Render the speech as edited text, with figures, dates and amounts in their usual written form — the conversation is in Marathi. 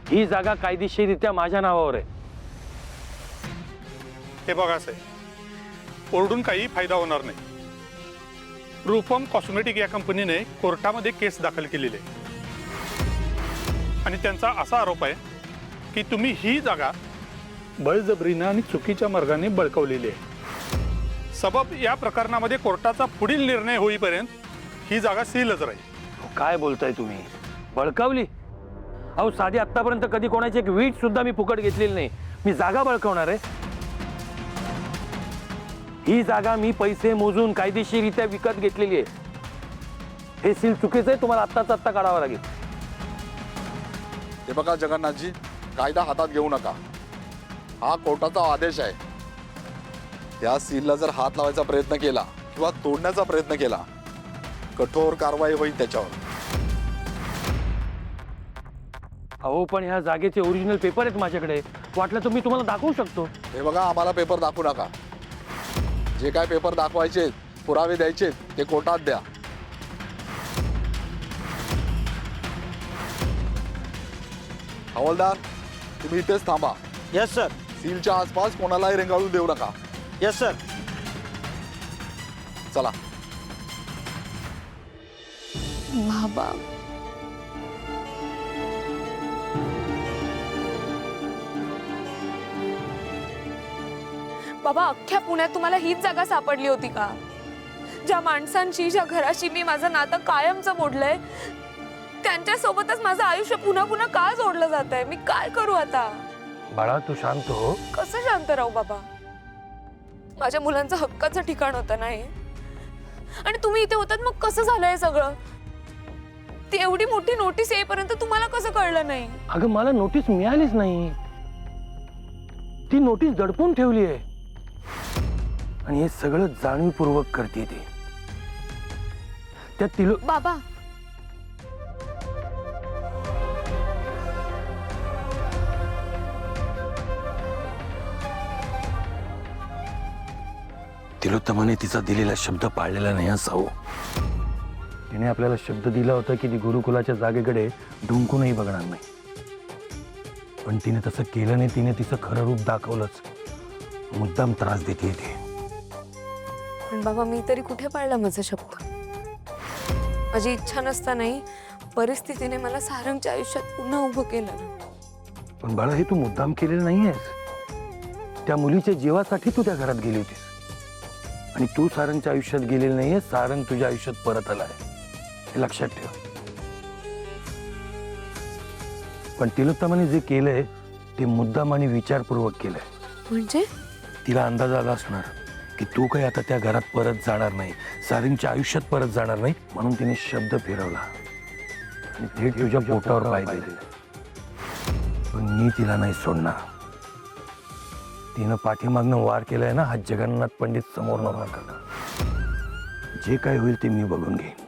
ही जागा कायदेशीररित्या माझ्या नावावर आहे. हे बघा साहेब, ओरडून काही फायदा होणार नाही. रूपम कॉस्मेटिक या कंपनीने कोर्टामध्ये केस दाखल केलेली आहे आणि त्यांचा असा आरोप आहे की तुम्ही ही जागा बळजबरीनं आणि चुकीच्या मार्गाने बळकावलेली आहे. सबब या प्रकरणामध्ये कोर्टाचा पुढील निर्णय होईपर्यंत ही जागा सीलच राहील. काय बोलताय तुम्ही? बळकावली? अहो, साधी आतापर्यंत कधी कोणाची एक वीट सुद्धा मी फुकट घेतलेली नाही. मी जागा बळकावणार आहे? ही जागा मी पैसे मोजून कायदेशीररित्या विकत घेतलेली आहे. हे सील चुकीचं आहे, तुम्हाला आत्ताच आत्ता काढावं लागेल. हे बघा जगन्नाथजी, कायदा हातात घेऊ नका. हा कोर्टाचा आदेश आहे. या सीलला जर हात लावायचा प्रयत्न केला किंवा तोडण्याचा प्रयत्न केला, कठोर कारवाई होईल त्याच्यावर. अहो, पण ह्या जागेचे ओरिजिनल पेपर आहेत माझ्याकडे. वाटलं तर मी तुम्हाला दाखवू शकतो. हे बघा, आम्हाला पेपर दाखवू नका. जे काय पेपर दाखवायचे, पुरावे द्यायचे, ते कोर्टात द्या. हवालदार, तुम्ही इथेच थांबा. Yes sir. सीलच्या आसपास कोणालाही रेंगाळू देऊ नका. Yes sir. चला. बाबा, बाबा, अख्ख्या पुण्यात तुम्हाला हीच जागा सापडली होती का? ज्या माणसांची, ज्या घराशी मी माझं नातं कायमचं मोडलंय, त्यांच्या सोबतच माझं आयुष्य पुन्हा पुन्हा का जोडलं जात आहे? मी काय करू आता? बाळा, तू शांत हो. कसं शांत राहू बाबा? माझ्या मुलांचं हक्काचं ठिकाण होतं नाही, आणि तुम्ही इथे होतात. मग कसं झालं हे सगळं? ती एवढी मोठी नोटीस येईपर्यंत तुम्हाला कसं कळलं नाही? अगं, मला नोटीस मिळालीच नाही. ती नोटीस दडपून ठेवली आहे आणि हे सगळं जाणीवपूर्वक करते ती. त्या तिलो बाबा, तिलोत्तमाने तिचा दिलेला शब्द पाळलेला नाही असावं. तिने आपल्याला शब्द दिला होता की ती गुरुकुलाच्या जागेकडे डुंकूनही बघणार नाही. पण तिने तसं केलं नाही. तिने तिचं खरं रूप दाखवलंच. मुद्दाम त्रास देते ती. पण बाबा, मी तरी कुठे पाळला माझा शब्द? माझी इच्छा नसतानाही परिस्थितीने मला सारंगच्या आयुष्यात पुन्हा उभं केलं ना. पण बाळा, हे तू मुद्दाम केलेलं नाहीयेस. त्या मुलीच्या जीवासाठी तू त्या घरात गेली होतीस आणि तू सारंगच्या आयुष्यात गेलेली नाहीये. सारंग तुझ्या आयुष्यात परत आलाय, हे लक्षात ठेव. पण तिलोत्तमाने जे केलंय ते मुद्दाम आणि विचारपूर्वक केलंय. म्हणजे तिला अंदाज आला असणार की तू काही आता त्या घरात परत जाणार नाही, सारंगच्या आयुष्यात परत जाणार नाही, म्हणून तिने शब्द फिरवला आणि थेट तुझ्या पोटावर पाय दिले. पण मी तिला नाही सोडणार. तिनं पाठीमागनं वार केलाय ना, हा जगन्नाथ पंडित समोर नव्हता. जे काय होईल ते मी बघून घेईन.